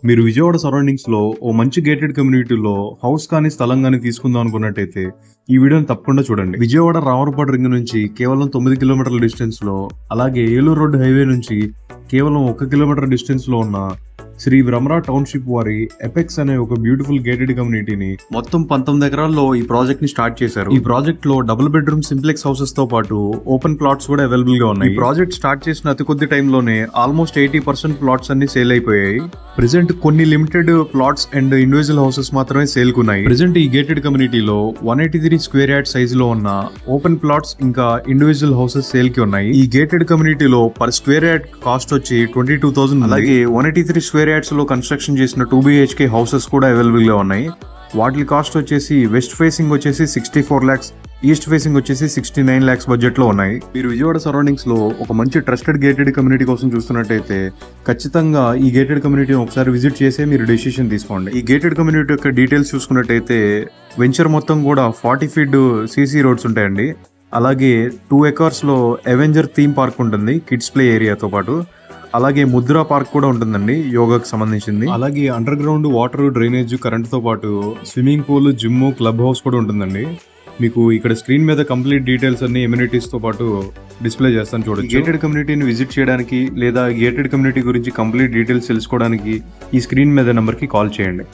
మీరు విజయవాడ సరౌండింగ్స్ లో ఓ మంచి గేటెడ్ కమ్యూనిటీలో హౌస్ కానీ స్థలం కానీ తీసుకుందాం అనుకున్నట్టయితే ఈ వీడియోని తప్పకుండా చూడండి. విజయవాడ రామరపాడు రింగ్ నుంచి కేవలం 9 కిలోమీటర్ల డిస్టెన్స్ లో, అలాగే ఏలూరు రోడ్ హైవే నుంచి కేవలం 1 కిలోమీటర్ డిస్టెన్స్ లో ఉన్న శ్రీ భ్రమరా టౌన్షిప్ వారి ఎపెక్స్ అనే ఒక బ్యూటిఫుల్ గేటెడ్ కమ్యూనిటీని మొత్తం 19 ఎకరాల్లో ఈ ప్రాజెక్ట్ ని స్టార్ట్ చేశారు. ఈ ప్రాజెక్ట్ లో డబుల్ బెడ్రూమ్ సింప్లెక్స్ హౌసెస్ తో పాటు ఓపెన్ ప్లాట్స్ కూడా అవైలబుల్ గా ఉన్నాయి. ఈ ప్రాజెక్ట్ స్టార్ట్ చేసిన అతి కొద్ది టైంలోనే ఆల్మోస్ట్ 80% ప్లాట్స్ అన్ని సేల్ అయిపోయాయి. ప్రెసెంట్ కొన్ని limited plots and individual houses మాత్రమే సేల్ కున్నాయి. ప్రెసెంట్ ఈ గేటెడ్ కమ్యూనిటీలో 183 స్క్వేర్ యార్డ్ సైజ్ లో ఉన్న ఓపెన్ ప్లాట్స్ ఇంకా ఇండివిజువల్ హౌసెస్ సేల్ కి ఉన్నాయి. ఈ గేటెడ్ కమ్యూనిటీలో పర్ స్క్వేర్ యార్డ్ కాస్ట్ వచ్చి 22,000. అలాగే 183 స్క్వేర్ యార్డ్స్ లో కన్స్ట్రక్షన్ చేసిన 2 BHK హౌసెస్ కూడా అవైలబుల్ గా ఉన్నాయి. వాటి కాస్ట్ వచ్చేసి వెస్ట్ ఫేసింగ్ వచ్చేసి 64 lakhs, ఈస్ట్ ఫేసింగ్ వచ్చేసి 69 lakhs బడ్జెట్ లో ఉన్నాయి. మీరు విజయవాడ సరౌండింగ్స్ లో ఒక మంచి ట్రస్టెడ్ గేటెడ్ కమ్యూనిటీ కోసం చూస్తున్నట్టయితే ఖచ్చితంగా ఈ గేటెడ్ కమ్యూనిటీని ఒకసారి విజిట్ చేసే మీరు డెసిషన్ తీసుకోండి. ఈ గేటెడ్ కమ్యూనిటీ యొక్క డీటెయిల్స్ చూసుకున్నట్టయితే వెంచర్ మొత్తం కూడా 40 feet CC రోడ్స్ ఉంటాయండి. అలాగే 2 acres లో అవెంజర్ థీమ్ పార్క్ ఉంటుంది కిడ్స్ ప్లే ఏరియాతో పాటు. అలాగే ముద్రా పార్క్ కూడా ఉంటుందండి యోగాకి సంబంధించింది. అలాగే under ground water, drainage, current తో పాటు swimming pool, gym, club house కూడా ఉంటుందండి. మీకు ఇక్కడ స్క్రీన్ మీద కంప్లీట్ డీటెయిల్స్ అన్ని ఎమ్యూనిటీస్ తో పాటు డిస్ప్లే చేస్తాను చూడొచ్చు. గేటెడ్ కమ్యూనిటీని విజిట్ చేయడానికి లేదా గేటెడ్ కమ్యూనిటీ గురించి కంప్లీట్ డీటెయిల్స్ తెలుసుకోవడానికి ఈ స్క్రీన్ మీద నెంబర్ కి కాల్ చేయండి.